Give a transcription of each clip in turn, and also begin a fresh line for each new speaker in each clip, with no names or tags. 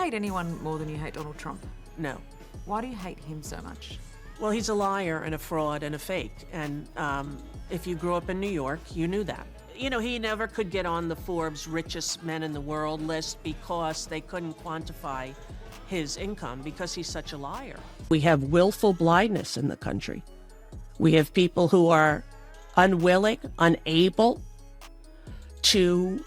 hate anyone more than you hate Donald Trump?
No.
Why do you hate him so much?
Well, he's a liar and a fraud and a fake. And if you grew up in New York, you knew that. You know, he never could get on the Forbes richest men in the world list because they couldn't quantify his income because he's such a liar. We have willful blindness in the country. We have people who are unwilling, unable to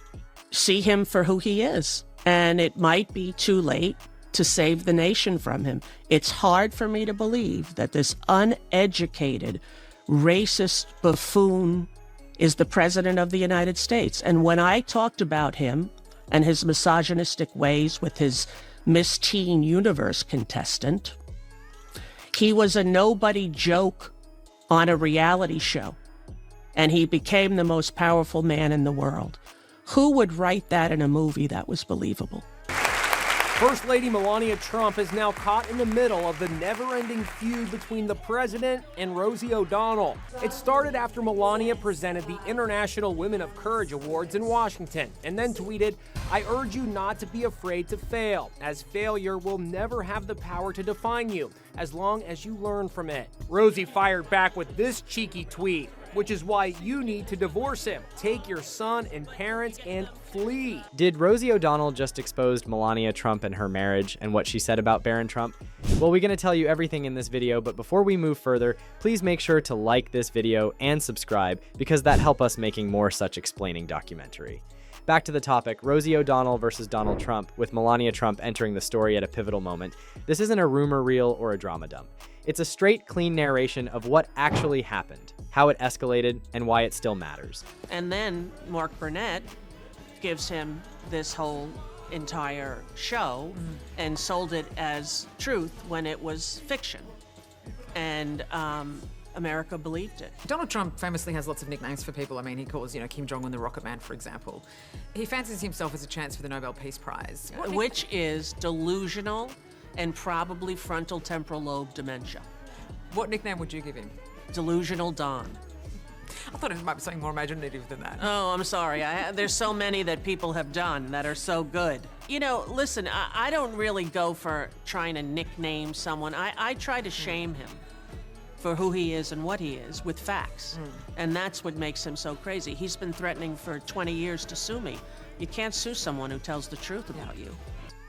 see him for who he is. And it might be too late to save the nation from him. It's hard for me to believe that this uneducated, racist buffoon is the president of the United States. And when I talked about him and his misogynistic ways with his Miss Teen Universe contestant, he was a nobody joke on a reality show, and he became the most powerful man in the world. Who would write that in a movie that was believable?
First Lady Melania Trump is now caught in the middle of the never-ending feud between the president and Rosie O'Donnell. It started after Melania presented the International Women of Courage Awards in Washington and then tweeted, "I urge you not to be afraid to fail, as failure will never have the power to define you, as long as you learn from it." Rosie fired back with this cheeky tweet, which is why you need to divorce him. Take your son and parents and flee.
Did Rosie O'Donnell just expose Melania Trump and her marriage and what she said about Barron Trump? Well, we're going to tell you everything in this video, but before we move further, please make sure to like this video and subscribe because that helps us making more such explaining documentary. Back to the topic, Rosie O'Donnell versus Donald Trump, with Melania Trump entering the story at a pivotal moment. This isn't a rumor reel or a drama dump. It's a straight, clean narration of what actually happened, how it escalated, and why it still matters.
And then Mark Burnett gives him this whole entire show and sold it as truth when it was fiction. And America believed it.
Donald Trump famously has lots of nicknames for people. I mean, he calls, Kim Jong-un the Rocket Man, for example. He fancies himself as a chance for the Nobel Peace Prize.
Which is delusional and probably frontal temporal lobe dementia.
What nickname would you give him?
Delusional Don.
I thought it might be something more imaginative than that.
Oh, I'm sorry. There's so many that people have done that are so good. Listen, I don't really go for trying to nickname someone. I try to shame him for who he is and what he is with facts. And that's what makes him so crazy. He's been threatening for 20 years to sue me. You can't sue someone who tells the truth about you.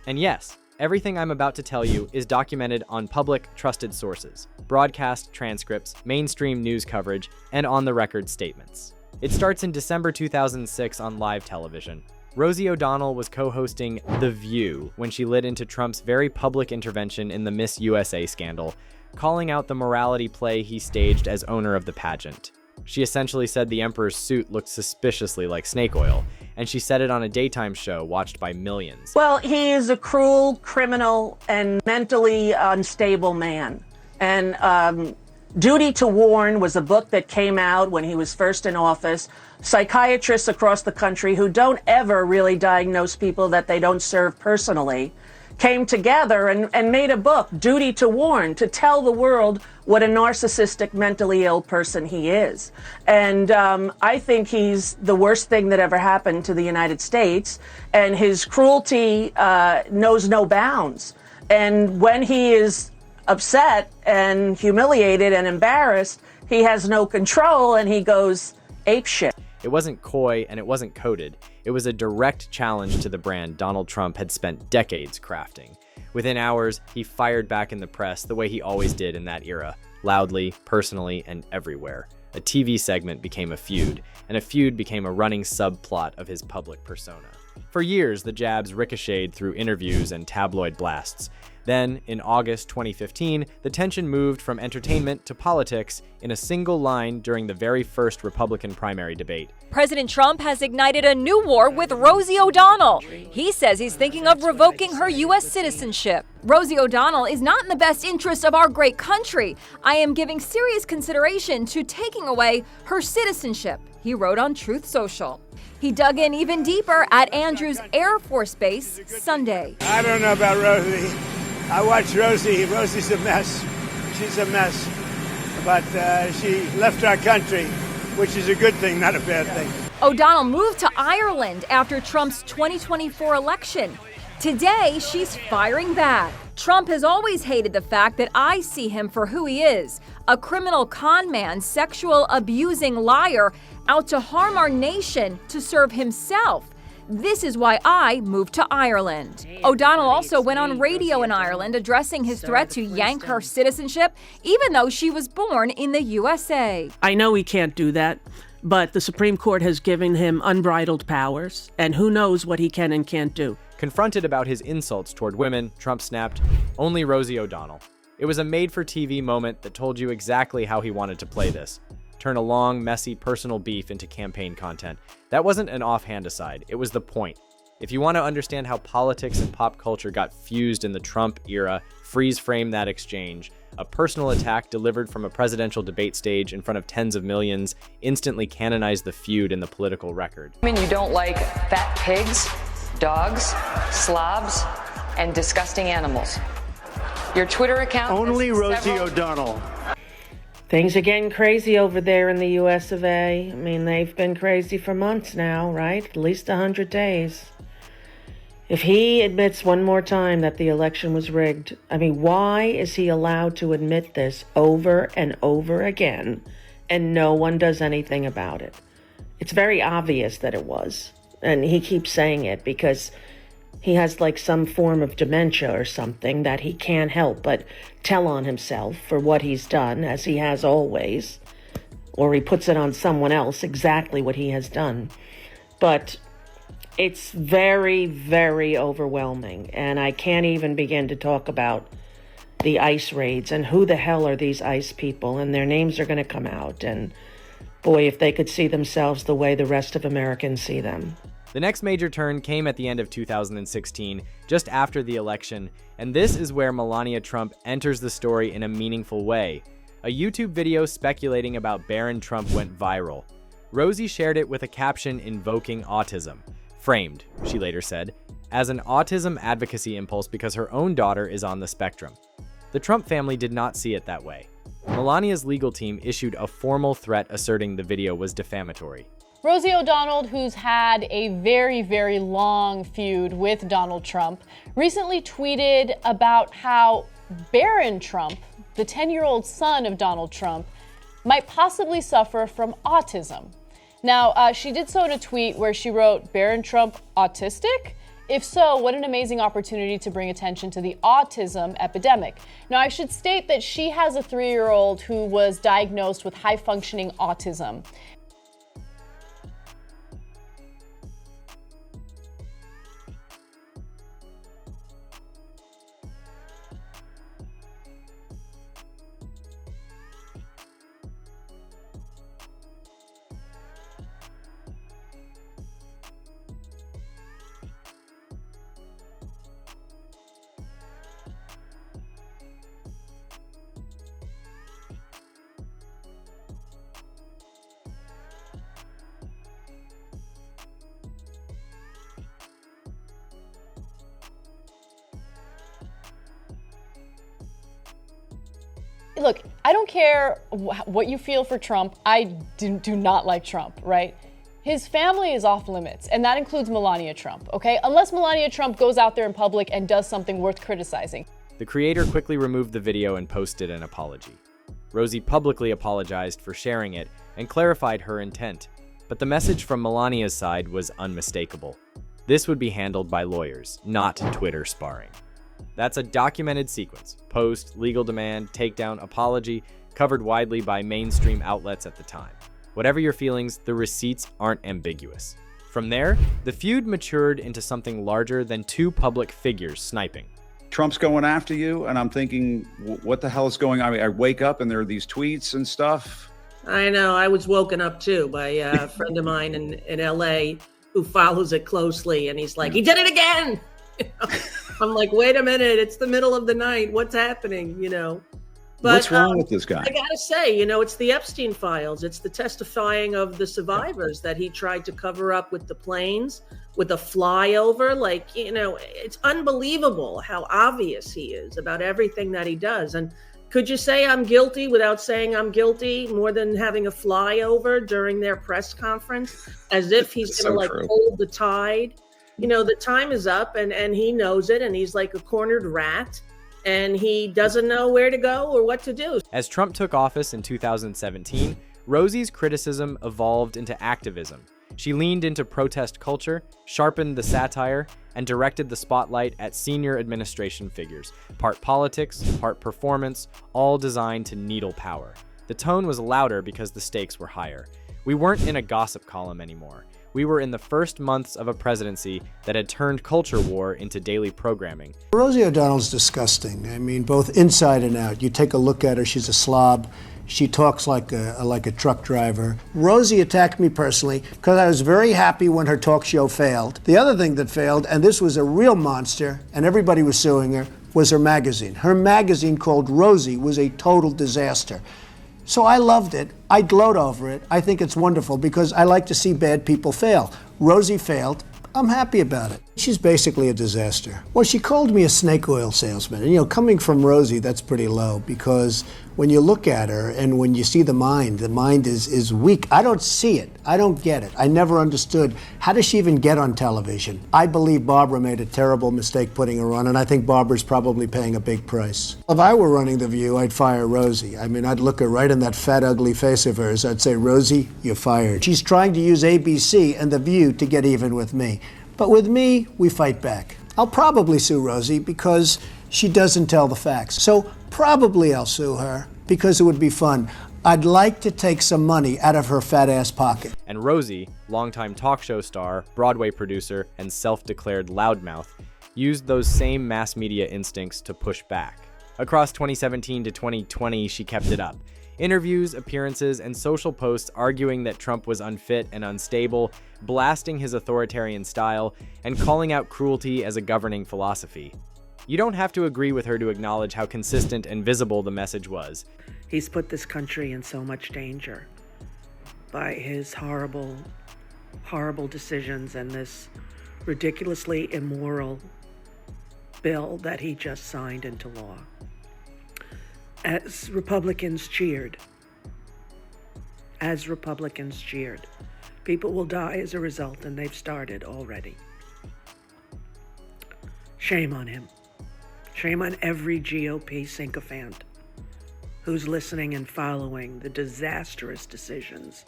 And yes, everything I'm about to tell you is documented on public, trusted sources, broadcast transcripts, mainstream news coverage, and on-the-record statements. It starts in December 2006 on live television. Rosie O'Donnell was co-hosting The View when she lit into Trump's very public intervention in the Miss USA scandal, calling out the morality play he staged as owner of the pageant. She essentially said the emperor's suit looked suspiciously like snake oil, and she said it on a daytime show watched by millions.
Well, he is a cruel, criminal, and mentally unstable man. And Duty to Warn was a book that came out when he was first in office. Psychiatrists across the country who don't ever really diagnose people that they don't serve personally came together and made a book, Duty to Warn, to tell the world what a narcissistic, mentally ill person he is. And I think he's the worst thing that ever happened to the United States, and his cruelty knows no bounds. And when he is upset and humiliated and embarrassed, he has no control and he goes apeshit.
It wasn't coy and it wasn't coded. It was a direct challenge to the brand Donald Trump had spent decades crafting. Within hours, he fired back in the press the way he always did in that era, loudly, personally, and everywhere. A TV segment became a feud, and a feud became a running subplot of his public persona. For years, the jabs ricocheted through interviews and tabloid blasts. Then, in August 2015, the tension moved from entertainment to politics in a single line during the very first Republican primary debate.
President Trump has ignited a new war with Rosie O'Donnell. He says he's thinking of revoking her U.S. citizenship. Rosie O'Donnell is not in the best interest of our great country. I am giving serious consideration to taking away her citizenship, he wrote on Truth Social. He dug in even deeper at Andrews Air Force Base Sunday.
I don't know about Rosie. I watch Rosie. Rosie's a mess. She's a mess. But she left our country, which is a good thing, not a bad thing.
O'Donnell moved to Ireland after Trump's 2024 election. Today, she's firing back. Trump has always hated the fact that I see him for who he is, a criminal con man, sexual abusing liar, out to harm our nation to serve himself. This is why I moved to Ireland. O'Donnell also went on radio in Ireland addressing his threat to yank her citizenship, even though she was born in the USA.
I know he can't do that, but the Supreme Court has given him unbridled powers, and who knows what he can and can't do.
Confronted about his insults toward women, Trump snapped, "Only Rosie O'Donnell." It was a made-for-TV moment that told you exactly how he wanted to play this. Turn a long, messy, personal beef into campaign content. That wasn't an offhand aside, it was the point. If you want to understand how politics and pop culture got fused in the Trump era, freeze frame that exchange. A personal attack delivered from a presidential debate stage in front of tens of millions instantly canonized the feud in the political record.
I mean, you don't like fat pigs, dogs, slobs, and disgusting animals. Your Twitter account...
Only Rosie O'Donnell.
Things are getting crazy over there in the US of A. I mean, they've been crazy for months now, right? At least 100 days. If he admits one more time that the election was rigged, I mean, why is he allowed to admit this over and over again and no one does anything about it? It's very obvious that it was. And he keeps saying it because he has like some form of dementia or something that he can't help but tell on himself for what he's done, as he has always, or he puts it on someone else exactly what he has done. But it's very, very overwhelming, and I can't even begin to talk about the ICE raids and who the hell are these ICE people, and their names are going to come out, and boy, if they could see themselves the way the rest of Americans see them.
The next major turn came at the end of 2016, just after the election, and this is where Melania Trump enters the story in a meaningful way. A YouTube video speculating about Barron Trump went viral. Rosie shared it with a caption invoking autism. Framed, she later said, as an autism advocacy impulse because her own daughter is on the spectrum. The Trump family did not see it that way. Melania's legal team issued a formal threat asserting the video was defamatory.
Rosie O'Donnell, who's had a very, very long feud with Donald Trump, recently tweeted about how Barron Trump, the 10-year-old son of Donald Trump, might possibly suffer from autism. Now, she did so in a tweet where she wrote, "Barron Trump autistic? If so, what an amazing opportunity to bring attention to the autism epidemic." Now, I should state that she has a 3-year-old who was diagnosed with high-functioning autism. Look, I don't care what you feel for Trump. I do not like Trump, right? His family is off limits, and that includes Melania Trump, okay? Unless Melania Trump goes out there in public and does something worth criticizing.
The creator quickly removed the video and posted an apology. Rosie publicly apologized for sharing it and clarified her intent, but the message from Melania's side was unmistakable. This would be handled by lawyers, not Twitter sparring. That's a documented sequence: post, legal demand, takedown, apology, covered widely by mainstream outlets at the time. Whatever your feelings, the receipts aren't ambiguous. From there, the feud matured into something larger than two public figures sniping.
Trump's going after you, and I'm thinking, what the hell is going on? I mean, I wake up and there are these tweets and stuff.
I know, I was woken up too by a friend of mine in LA who follows it closely, and he's like, he did it again! You know? I'm like, wait a minute, it's the middle of the night. What's happening, you know? But,
what's wrong with this guy?
I gotta say, you know, it's the Epstein files. It's the testifying of the survivors that he tried to cover up with the planes, with a flyover. Like, you know, it's unbelievable how obvious he is about everything that he does. And could you say I'm guilty without saying I'm guilty more than having a flyover during their press conference as if he's gonna hold the tide You know, the time is up, and he knows it, and he's like a cornered rat, and he doesn't know where to go or what to do.
As Trump took office in 2017, Rosie's criticism evolved into activism. She leaned into protest culture, sharpened the satire, and directed the spotlight at senior administration figures, part politics, part performance, all designed to needle power. The tone was louder because the stakes were higher. We weren't in a gossip column anymore. We were in the first months of a presidency that had turned culture war into daily programming.
Rosie O'Donnell's disgusting. I mean, both inside and out. You take a look at her, she's a slob. She talks like a truck driver. Rosie attacked me personally because I was very happy when her talk show failed. The other thing that failed, and this was a real monster, and everybody was suing her, was her magazine. Her magazine called Rosie was a total disaster. So I loved it. I gloat over it. I think it's wonderful because I like to see bad people fail. Rosie failed. I'm happy about it. She's basically a disaster. Well, she called me a snake oil salesman. And, you know, coming from Rosie, that's pretty low because when you look at her and when you see the mind is weak. I don't see it. I don't get it. I never understood. How does she even get on television? I believe Barbara made a terrible mistake putting her on, and I think Barbara's probably paying a big price. If I were running The View, I'd fire Rosie. I mean, I'd look her right in that fat, ugly face of hers. I'd say, Rosie, you're fired. She's trying to use ABC and The View to get even with me. But with me, we fight back. I'll probably sue Rosie because she doesn't tell the facts. So probably I'll sue her because it would be fun. I'd like to take some money out of her fat ass pocket.
And Rosie, longtime talk show star, Broadway producer, and self-declared loudmouth, used those same mass media instincts to push back. Across 2017 to 2020, she kept it up. Interviews, appearances, and social posts arguing that Trump was unfit and unstable, blasting his authoritarian style, and calling out cruelty as a governing philosophy. You don't have to agree with her to acknowledge how consistent and visible the message was.
He's put this country in so much danger by his horrible, horrible decisions and this ridiculously immoral bill that he just signed into law. As Republicans cheered, people will die as a result, and they've started already. Shame on him. Shame on every GOP sycophant who's listening and following the disastrous decisions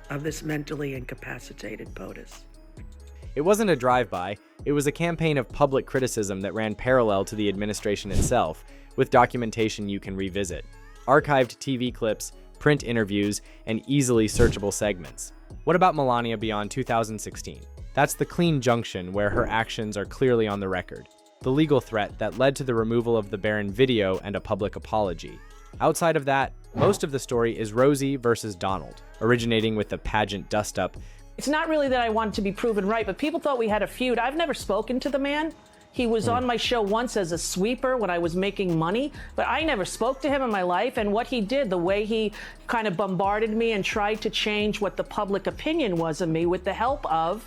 of this mentally incapacitated POTUS.
It wasn't a drive-by, it was a campaign of public criticism that ran parallel to the administration itself, with documentation you can revisit. Archived TV clips, print interviews, and easily searchable segments. What about Melania beyond 2016? That's the clean junction where her actions are clearly on the record. The legal threat that led to the removal of the Barron video and a public apology. Outside of that, most of the story is Rosie versus Donald, originating with the pageant dust-up.
It's not really that I wanted to be proven right, but people thought we had a feud. I've never spoken to the man. He was on my show once as a sweeper when I was making money, but I never spoke to him in my life. And what he did, the way he kind of bombarded me and tried to change what the public opinion was of me with the help of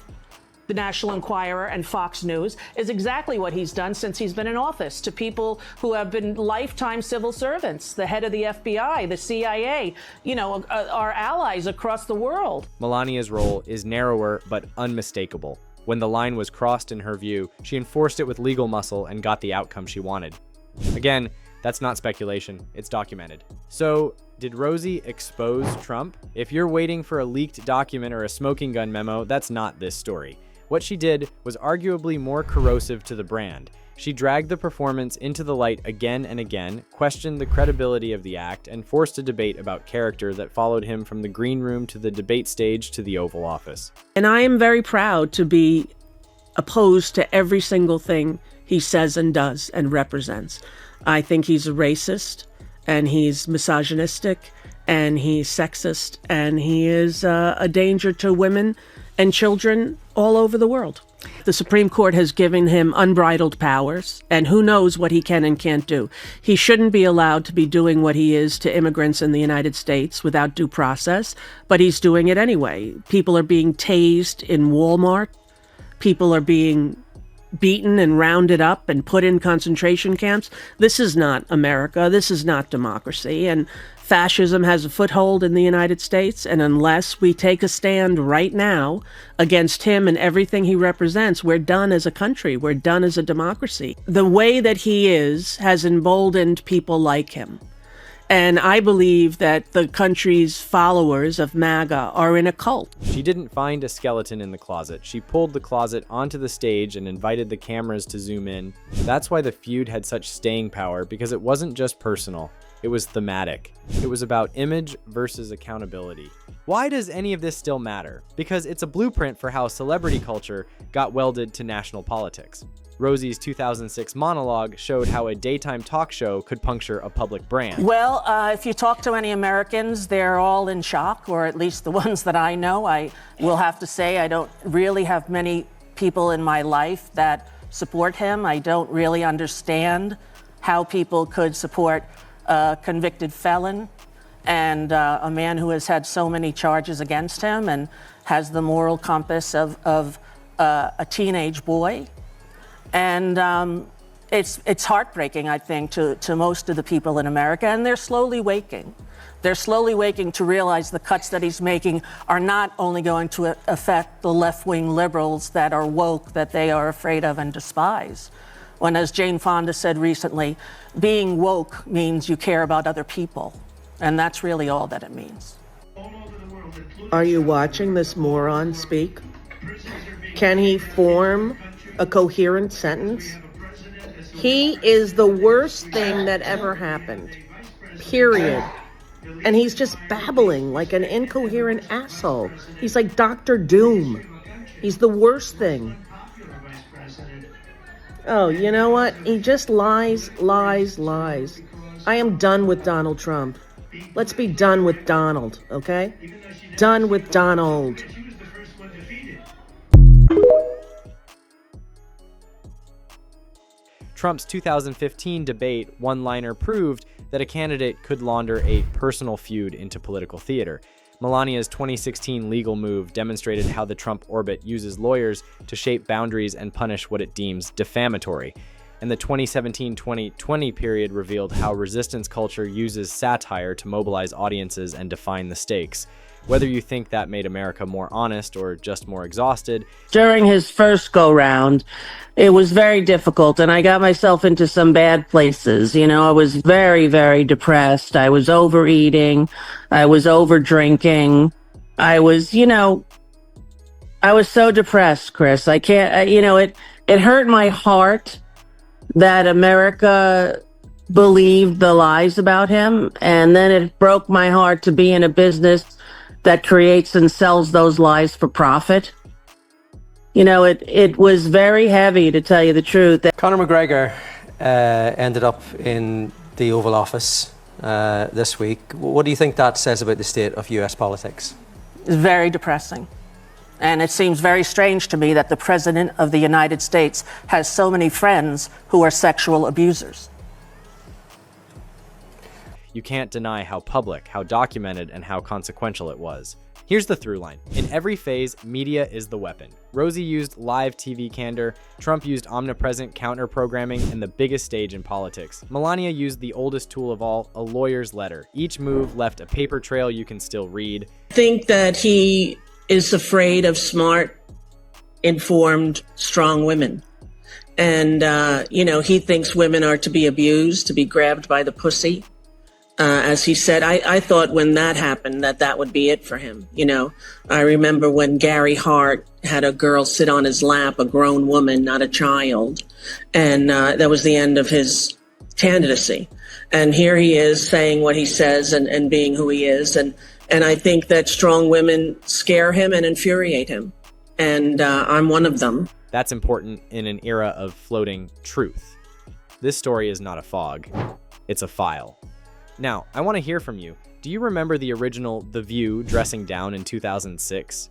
the National Enquirer and Fox News, is exactly what he's done since he's been in office to people who have been lifetime civil servants, the head of the FBI, the CIA, our allies across the world.
Melania's role is narrower but unmistakable. When the line was crossed in her view, she enforced it with legal muscle and got the outcome she wanted. Again, that's not speculation, it's documented. So, did Rosie expose Trump? If you're waiting for a leaked document or a smoking gun memo, that's not this story. What she did was arguably more corrosive to the brand. She dragged the performance into the light again and again, questioned the credibility of the act, and forced a debate about character that followed him from the green room to the debate stage to the Oval Office.
And I am very proud to be opposed to every single thing he says and does and represents. I think he's a racist, and he's misogynistic, and he's sexist, and he is a danger to women and children all over the world. The Supreme Court has given him unbridled powers, and who knows what he can and can't do. He shouldn't be allowed to be doing what he is to immigrants in the United States without due process, but he's doing it anyway. People are being tased in Walmart. People are being beaten and rounded up and put in concentration camps. This is not America. This is not democracy. And fascism has a foothold in the United States. And unless we take a stand right now against him and everything he represents, we're done as a country. We're done as a democracy. The way that he is has emboldened people like him. And I believe that the country's followers of MAGA are in a cult.
She didn't find a skeleton in the closet. She pulled the closet onto the stage and invited the cameras to zoom in. That's why the feud had such staying power, because it wasn't just personal. It was thematic. It was about image versus accountability. Why does any of this still matter? Because it's a blueprint for how celebrity culture got welded to national politics. Rosie's 2006 monologue showed how a daytime talk show could puncture a public brand.
Well, if you talk to any Americans, they're all in shock, or at least the ones that I know. I will have to say I don't really have many people in my life that support him. I don't really understand how people could support a convicted felon and a man who has had so many charges against him and has the moral compass of a teenage boy. And it's heartbreaking, I think, to most of the people in America, and they're slowly waking. They're slowly waking to realize the cuts that he's making are not only going to affect the left-wing liberals that are woke, that they are afraid of and despise. When, as Jane Fonda said recently, being woke means you care about other people, and that's really all that it means.
Are you watching this moron speak? Can he form a coherent sentence? He is the worst thing that ever happened, period. And he's just babbling like an incoherent asshole. He's like Dr. Doom. He's the worst thing. Oh, you know what? He just lies, lies, lies. I am done with Donald Trump. Let's be done with Donald, okay? Done with Donald.
Trump's 2015 debate one-liner proved that a candidate could launder a personal feud into political theater. Melania's 2016 legal move demonstrated how the Trump orbit uses lawyers to shape boundaries and punish what it deems defamatory. And the 2017-2020 period revealed how resistance culture uses satire to mobilize audiences and define the stakes. Whether you think that made America more honest or just more exhausted.
During his first go-round, it was very difficult, and I got myself into some bad places. You know, I was very, very depressed. I was overeating. I was over-drinking. I was so depressed, Chris. I can't, it hurt my heart that America believed the lies about him, and then it broke my heart to be in a business that creates and sells those lies for profit. You know, it was very heavy, to tell you the truth.
Conor McGregor ended up in the Oval Office this week. What do you think that says about the state of US politics?
It's very depressing. And it seems very strange to me that the President of the United States has so many friends who are sexual abusers.
You can't deny how public, how documented, and how consequential it was. Here's the through line. In every phase, media is the weapon. Rosie used live TV candor, Trump used omnipresent counter-programming, and the biggest stage in politics. Melania used the oldest tool of all, a lawyer's letter. Each move left a paper trail you can still read.
I think that he is afraid of smart, informed, strong women. And, he thinks women are to be abused, to be grabbed by the pussy. As he said, I thought when that happened that would be it for him. I remember when Gary Hart had a girl sit on his lap, a grown woman, not a child. And that was the end of his candidacy. And here he is saying what he says and being who he is. And I think that strong women scare him and infuriate him. And I'm one of them.
That's important in an era of floating truth. This story is not a fog. It's a file. Now, I want to hear from you. Do you remember the original The View dressing down in 2006?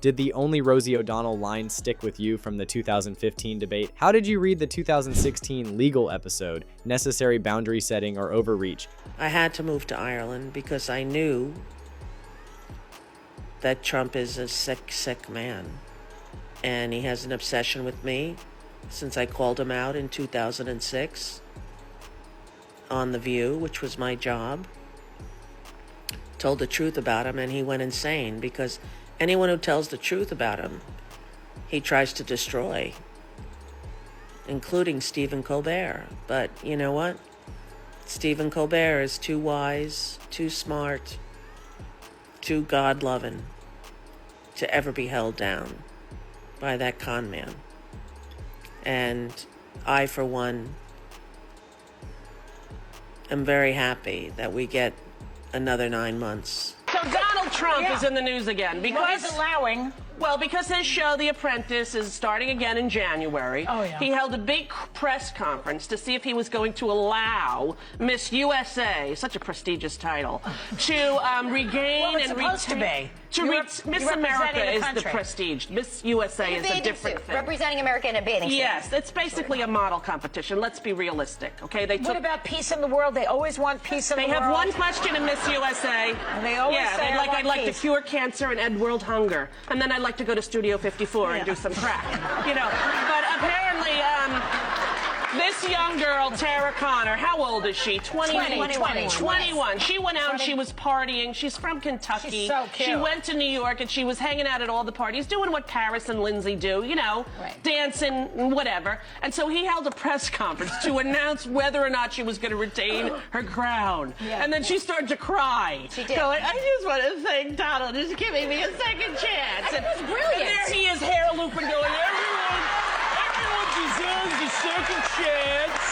Did the only Rosie O'Donnell line stick with you from the 2015 debate? How did you read the 2016 legal episode, Necessary Boundary Setting or Overreach?
I had to move to Ireland because I knew that Trump is a sick, sick man. And he has an obsession with me.
since I called him out in 2006 on The View, which was my job. Told the truth about him, and he went insane, because anyone who tells the truth about him, he tries to destroy, including Stephen Colbert. But you know what? Stephen Colbert is too wise, too smart, too God-loving to ever be held down by that con man. And I, for one, am very happy that we get another 9 months.
So Donald Trump is in the news again because
he's allowing.
Well, because his show, The Apprentice, is starting again in January.
Oh, yeah.
He held a big press conference to see if he was going to allow Miss USA, such a prestigious title, to regain
Well, it's
and
supposed to be.
Miss America is the prestige. Miss USA is a different thing.
Representing America in a bathing suit.
Yes, it's basically a model competition. Let's be realistic, okay?
What about peace in the world? They always want peace in the world.
They have one question in Miss USA.
And they always say,
I'd like to cure cancer and end world hunger. And then I'd like to go to Studio 54 and do some crack. But apparently, this young girl, Tara Connor, how old is she? 21. She went out and she was partying. She's from Kentucky.
She's so cute.
She went to New York and she was hanging out at all the parties, doing what Paris and Lindsay do, dancing and whatever. And so he held a press conference to announce whether or not she was going to retain her crown.
Yeah.
And then she started to cry.
She did.
Going, I just want to thank Donald is giving me a second chance.
That was brilliant.
And there he is, hair looping, going, everyone deserves a second chance.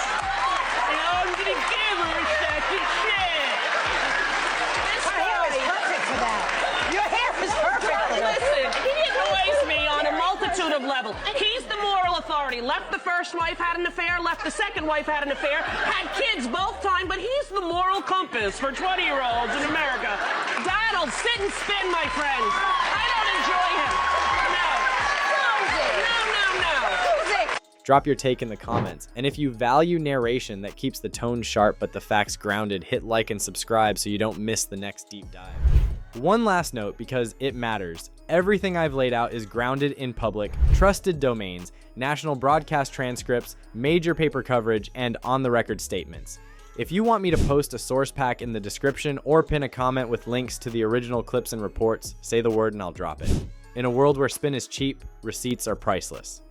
And I'm going to give her a second chance.
Her hair is perfect for that. Your hair is perfect for that.
Listen, he annoys me on a multitude of levels. He's the moral authority. Left the first wife, had an affair. Left the second wife, had an affair. Had kids both time, but he's the moral compass for 20-year-olds in America. Donald, sit and spin, my friends. I don't enjoy him. No.
Drop your take in the comments. And if you value narration that keeps the tone sharp but the facts grounded, hit like and subscribe so you don't miss the next deep dive. One last note, because it matters. Everything I've laid out is grounded in public, trusted domains, national broadcast transcripts, major paper coverage, and on-the-record statements. If you want me to post a source pack in the description or pin a comment with links to the original clips and reports, say the word and I'll drop it. In a world where spin is cheap, receipts are priceless.